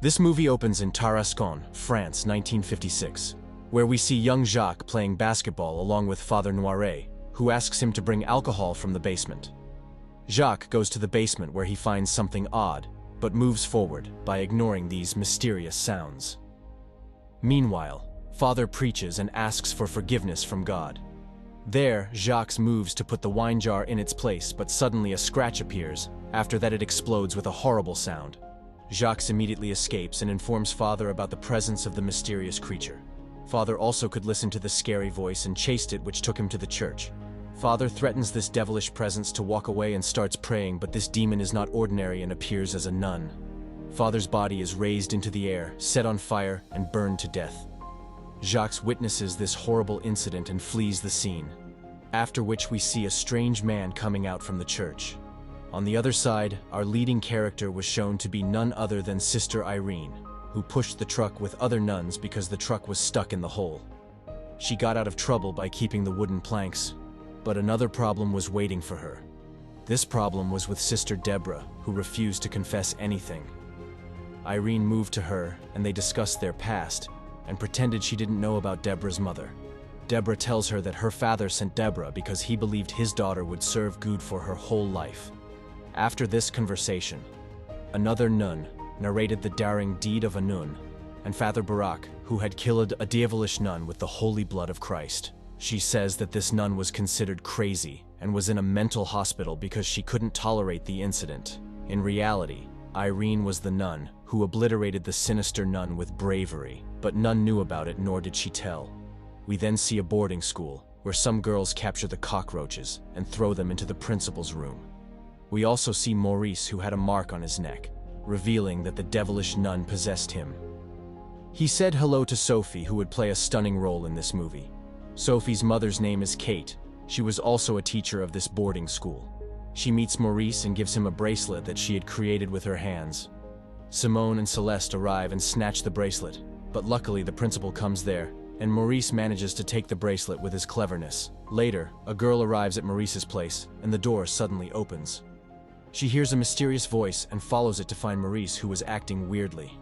This movie opens in Tarascon, France, 1956, where we see young Jacques playing basketball along with Father Noiret, who asks him to bring alcohol from the basement. Jacques goes to the basement where he finds something odd, but moves forward by ignoring these mysterious sounds. Meanwhile, Father preaches and asks for forgiveness from God. There, Jacques moves to put the wine jar in its place, but suddenly a scratch appears. After that, it explodes with a horrible sound. Jacques immediately escapes and informs Father about the presence of the mysterious creature. Father also could listen to the scary voice and chased it, which took him to the church. Father threatens this devilish presence to walk away and starts praying, but this demon is not ordinary and appears as a nun. Father's body is raised into the air, set on fire, and burned to death. Jacques witnesses this horrible incident and flees the scene, after which we see a strange man coming out from the church. On the other side, our leading character was shown to be none other than Sister Irene, who pushed the truck with other nuns because the truck was stuck in the hole. She got out of trouble by keeping the wooden planks, but another problem was waiting for her. This problem was with Sister Deborah, who refused to confess anything. Irene moved to her, and they discussed their past, and pretended she didn't know about Deborah's mother. Deborah tells her that her father sent Deborah because he believed his daughter would serve God for her whole life. After this conversation, another nun narrated the daring deed of a nun, and Father Valak, who had killed a devilish nun with the holy blood of Christ. She says that this nun was considered crazy and was in a mental hospital because she couldn't tolerate the incident. In reality, Irene was the nun who obliterated the sinister nun with bravery, but none knew about it, nor did she tell. We then see a boarding school where some girls capture the cockroaches and throw them into the principal's room. We also see Maurice, who had a mark on his neck, revealing that the devilish nun possessed him. He said hello to Sophie, who would play a stunning role in this movie. Sophie's mother's name is Kate. She was also a teacher of this boarding school. She meets Maurice and gives him a bracelet that she had created with her hands. Simone and Celeste arrive and snatch the bracelet, but luckily the principal comes there, and Maurice manages to take the bracelet with his cleverness. Later, a girl arrives at Maurice's place, and the door suddenly opens. She hears a mysterious voice and follows it to find Maurice, who was acting weirdly.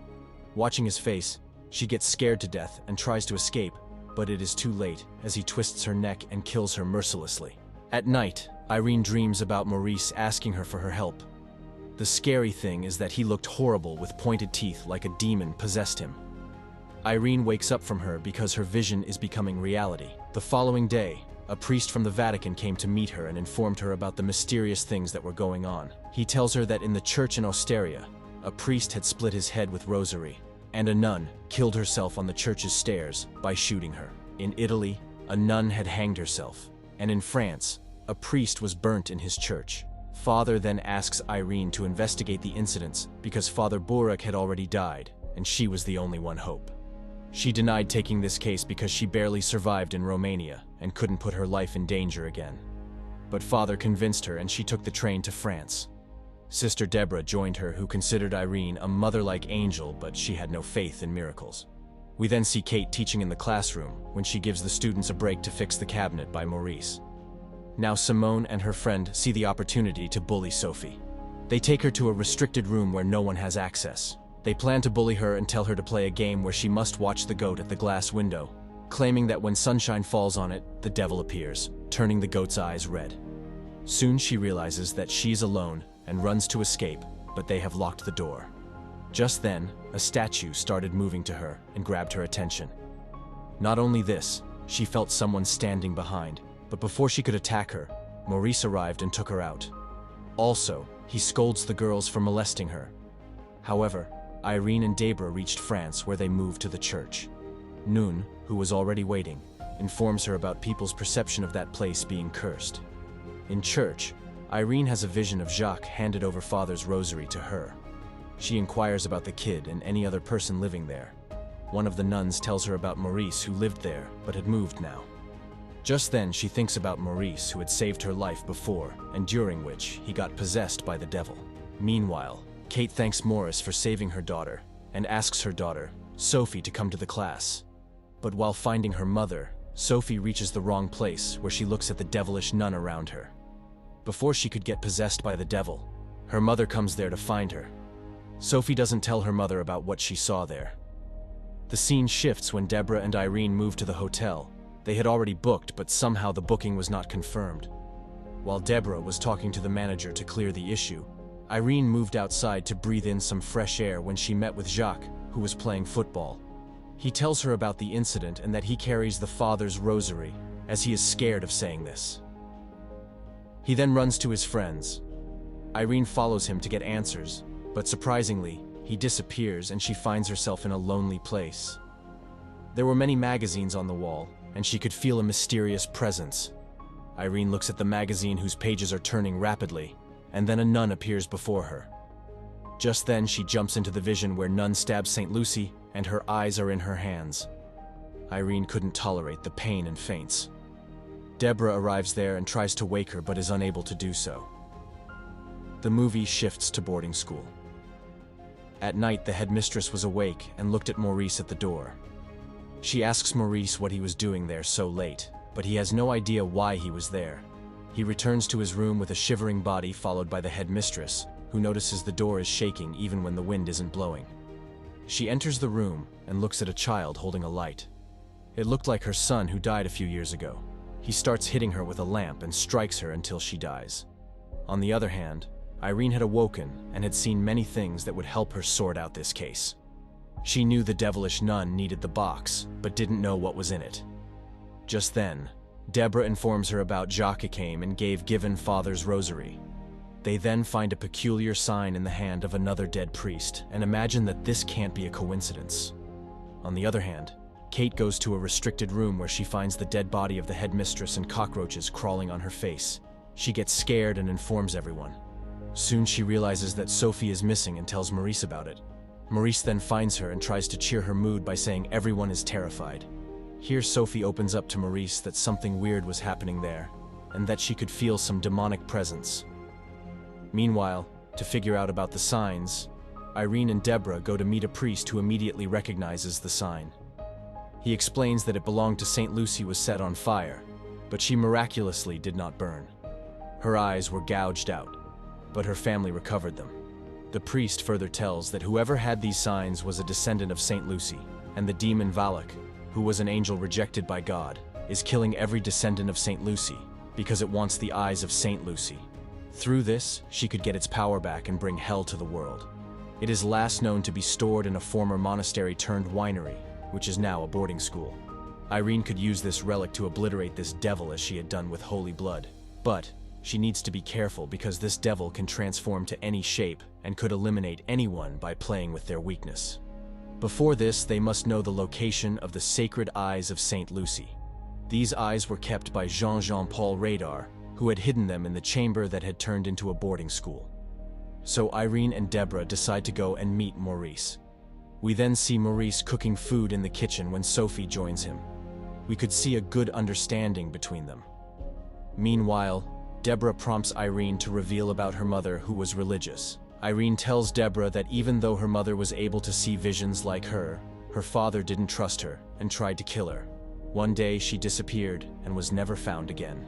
Watching his face, she gets scared to death and tries to escape, but it is too late as he twists her neck and kills her mercilessly. At night, Irene dreams about Maurice asking her for her help. The scary thing is that he looked horrible with pointed teeth, like a demon possessed him. Irene wakes up from her because her vision is becoming reality. The following day, a priest from the Vatican came to meet her and informed her about the mysterious things that were going on. He tells her that in the church in Osteria, a priest had split his head with rosary, and a nun killed herself on the church's stairs by shooting her. In Italy, a nun had hanged herself, and in France, a priest was burnt in his church. Father then asks Irene to investigate the incidents because Father Burak had already died, and she was the only one hope. She denied taking this case because she barely survived in Romania and couldn't put her life in danger again. But Father convinced her and she took the train to France. Sister Deborah joined her, who considered Irene a mother-like angel, but she had no faith in miracles. We then see Kate teaching in the classroom when she gives the students a break to fix the cabinet by Maurice. Now Simone and her friend see the opportunity to bully Sophie. They take her to a restricted room where no one has access. They plan to bully her and tell her to play a game where she must watch the goat at the glass window, claiming that when sunshine falls on it, the devil appears, turning the goat's eyes red. Soon she realizes that she's alone and runs to escape, but they have locked the door. Just then, a statue started moving to her and grabbed her attention. Not only this, she felt someone standing behind, but before she could attack her, Maurice arrived and took her out. Also, he scolds the girls for molesting her. However, Irene and Deborah reached France, where they moved to the church. Nun, who was already waiting, informs her about people's perception of that place being cursed. In church, Irene has a vision of Jacques handed over Father's rosary to her. She inquires about the kid and any other person living there. One of the nuns tells her about Maurice, who lived there but had moved now. Just then she thinks about Maurice, who had saved her life before, and during which he got possessed by the devil. Meanwhile, Kate thanks Maurice for saving her daughter and asks her daughter, Sophie, to come to the class. But while finding her mother, Sophie reaches the wrong place where she looks at the devilish nun around her. Before she could get possessed by the devil, her mother comes there to find her. Sophie doesn't tell her mother about what she saw there. The scene shifts when Deborah and Irene move to the hotel. They had already booked, but somehow the booking was not confirmed. While Deborah was talking to the manager to clear the issue, Irene moved outside to breathe in some fresh air when she met with Jacques, who was playing football. He tells her about the incident and that he carries the Father's rosary, as he is scared of saying this. He then runs to his friends. Irene follows him to get answers, but surprisingly, he disappears and she finds herself in a lonely place. There were many magazines on the wall, and she could feel a mysterious presence. Irene looks at the magazine whose pages are turning rapidly, and then a nun appears before her. Just then, she jumps into the vision where Nun stabs St. Lucy, and her eyes are in her hands. Irene couldn't tolerate the pain and faints. Deborah arrives there and tries to wake her but is unable to do so. The movie shifts to boarding school. At night, the headmistress was awake and looked at Maurice at the door. She asks Maurice what he was doing there so late, but he has no idea why he was there. He returns to his room with a shivering body, followed by the headmistress, who notices the door is shaking even when the wind isn't blowing. She enters the room and looks at a child holding a light. It looked like her son who died a few years ago. He starts hitting her with a lamp and strikes her until she dies. On the other hand, Irene had awoken and had seen many things that would help her sort out this case. She knew the devilish nun needed the box, but didn't know what was in it. Just then, Deborah informs her about Jacques came and gave given Father's rosary. They then find a peculiar sign in the hand of another dead priest and imagine that this can't be a coincidence. On the other hand, Kate goes to a restricted room where she finds the dead body of the headmistress and cockroaches crawling on her face. She gets scared and informs everyone. Soon she realizes that Sophie is missing and tells Maurice about it. Maurice then finds her and tries to cheer her mood by saying everyone is terrified. Here Sophie opens up to Maurice that something weird was happening there, and that she could feel some demonic presence. Meanwhile, to figure out about the signs, Irene and Deborah go to meet a priest who immediately recognizes the sign. He explains that it belonged to St. Lucy was set on fire, but she miraculously did not burn. Her eyes were gouged out, but her family recovered them. The priest further tells that whoever had these signs was a descendant of St. Lucy, and the demon Valak, who was an angel rejected by God, is killing every descendant of St. Lucy because it wants the eyes of St. Lucy. Through this, she could get its power back and bring hell to the world. It is last known to be stored in a former monastery turned winery, which is now a boarding school. Irene could use this relic to obliterate this devil as she had done with holy blood. But she needs to be careful because this devil can transform to any shape and could eliminate anyone by playing with their weakness. Before this, they must know the location of the sacred eyes of St. Lucy. These eyes were kept by Jean-Paul Radar, who had hidden them in the chamber that had turned into a boarding school. So Irene and Deborah decide to go and meet Maurice. We then see Maurice cooking food in the kitchen when Sophie joins him. We could see a good understanding between them. Meanwhile, Deborah prompts Irene to reveal about her mother, who was religious. Irene tells Deborah that even though her mother was able to see visions like her father didn't trust her and tried to kill her. One day she disappeared and was never found again.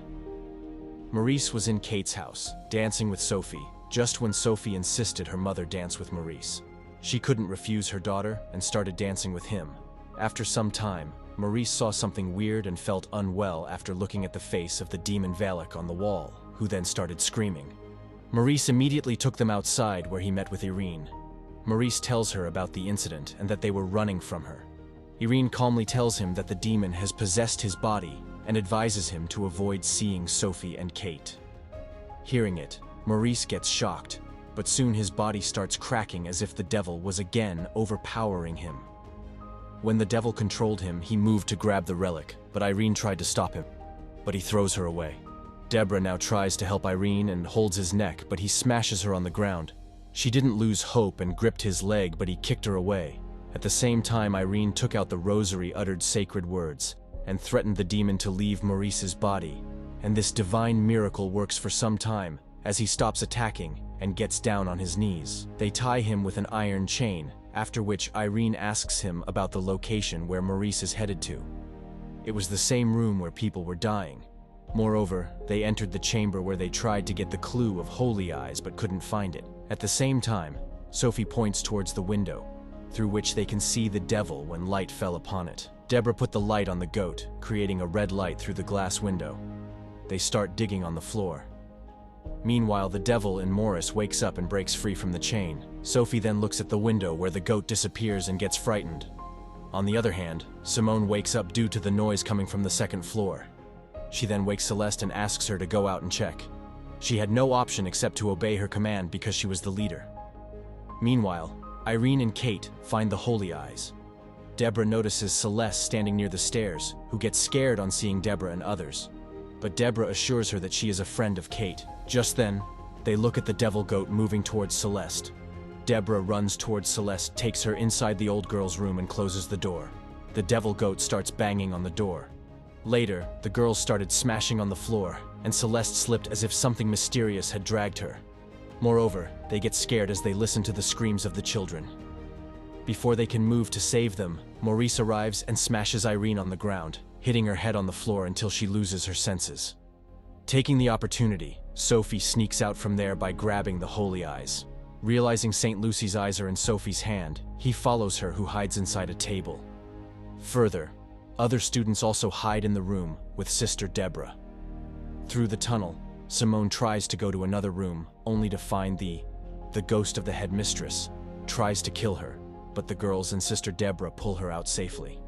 Maurice was in Kate's house, dancing with Sophie, just when Sophie insisted her mother dance with Maurice. She couldn't refuse her daughter and started dancing with him. After some time, Maurice saw something weird and felt unwell after looking at the face of the demon Valak on the wall, who then started screaming. Maurice immediately took them outside where he met with Irene. Maurice tells her about the incident and that they were running from her. Irene calmly tells him that the demon has possessed his body and advises him to avoid seeing Sophie and Kate. Hearing it, Maurice gets shocked, but soon his body starts cracking as if the devil was again overpowering him. When the devil controlled him, he moved to grab the relic, but Irene tried to stop him, but he throws her away. Deborah now tries to help Irene and holds his neck, but he smashes her on the ground. She didn't lose hope and gripped his leg, but he kicked her away. At the same time, Irene took out the rosary, uttered sacred words, and threatened the demon to leave Maurice's body. And this divine miracle works for some time, as he stops attacking and gets down on his knees. They tie him with an iron chain, after which Irene asks him about the location where Maurice is headed to. It was the same room where people were dying. Moreover, they entered the chamber where they tried to get the clue of holy eyes but couldn't find it. At the same time, Sophie points towards the window, through which they can see the devil when light fell upon it. Deborah put the light on the goat, creating a red light through the glass window. They start digging on the floor. Meanwhile, the devil in Morris wakes up and breaks free from the chain. Sophie then looks at the window where the goat disappears and gets frightened. On the other hand, Simone wakes up due to the noise coming from the second floor. She then wakes Celeste and asks her to go out and check. She had no option except to obey her command because she was the leader. Meanwhile, Irene and Kate find the holy eyes. Deborah notices Celeste standing near the stairs, who gets scared on seeing Deborah and others. But Deborah assures her that she is a friend of Kate. Just then, they look at the devil goat moving towards Celeste. Deborah runs towards Celeste, takes her inside the old girl's room and closes the door. The devil goat starts banging on the door. Later, the girls started smashing on the floor, and Celeste slipped as if something mysterious had dragged her. Moreover, they get scared as they listen to the screams of the children. Before they can move to save them, Maurice arrives and smashes Irene on the ground, hitting her head on the floor until she loses her senses. Taking the opportunity, Sophie sneaks out from there by grabbing the holy eyes. Realizing St. Lucy's eyes are in Sophie's hand, he follows her, who hides inside a table. Further, other students also hide in the room with Sister Deborah. Through the tunnel, Simone tries to go to another room, only to find the ghost of the headmistress, tries to kill her, but the girls and Sister Deborah pull her out safely.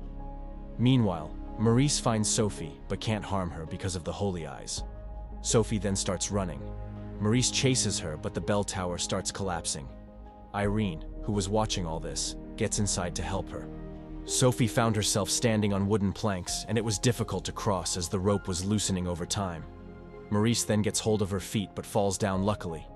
Meanwhile, Maurice finds Sophie, but can't harm her because of the holy eyes. Sophie then starts running. Maurice chases her, but the bell tower starts collapsing. Irene, who was watching all this, gets inside to help her. Sophie found herself standing on wooden planks, and it was difficult to cross as the rope was loosening over time. Maurice then gets hold of her feet but falls down luckily.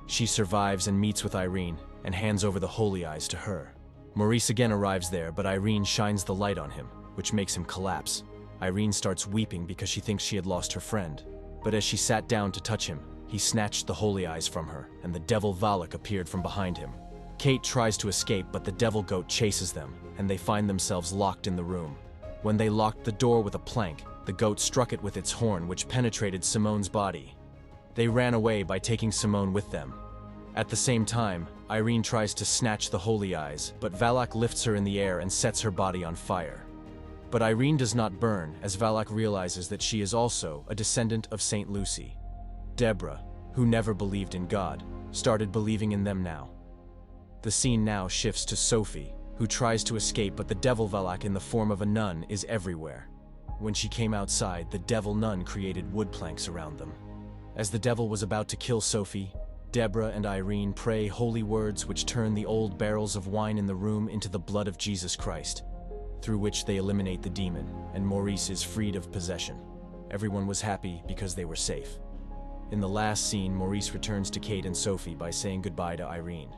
She survives and meets with Irene and hands over the holy eyes to her. Maurice again arrives there, but Irene shines the light on him, which makes him collapse. Irene starts weeping because she thinks she had lost her friend. But as she sat down to touch him, he snatched the holy eyes from her, and the devil Valak appeared from behind him. Kate tries to escape, but the devil goat chases them, and they find themselves locked in the room. When they locked the door with a plank, the goat struck it with its horn, which penetrated Simone's body. They ran away by taking Simone with them. At the same time, Irene tries to snatch the holy eyes, but Valak lifts her in the air and sets her body on fire. But Irene does not burn, as Valak realizes that she is also a descendant of St. Lucy. Deborah, who never believed in God, started believing in them now. The scene now shifts to Sophie, who tries to escape, but the devil Valak in the form of a nun is everywhere. When she came outside, the devil nun created wood planks around them. As the devil was about to kill Sophie, Deborah and Irene pray holy words which turn the old barrels of wine in the room into the blood of Jesus Christ, through which they eliminate the demon, and Maurice is freed of possession. Everyone was happy because they were safe. In the last scene, Maurice returns to Kate and Sophie by saying goodbye to Irene.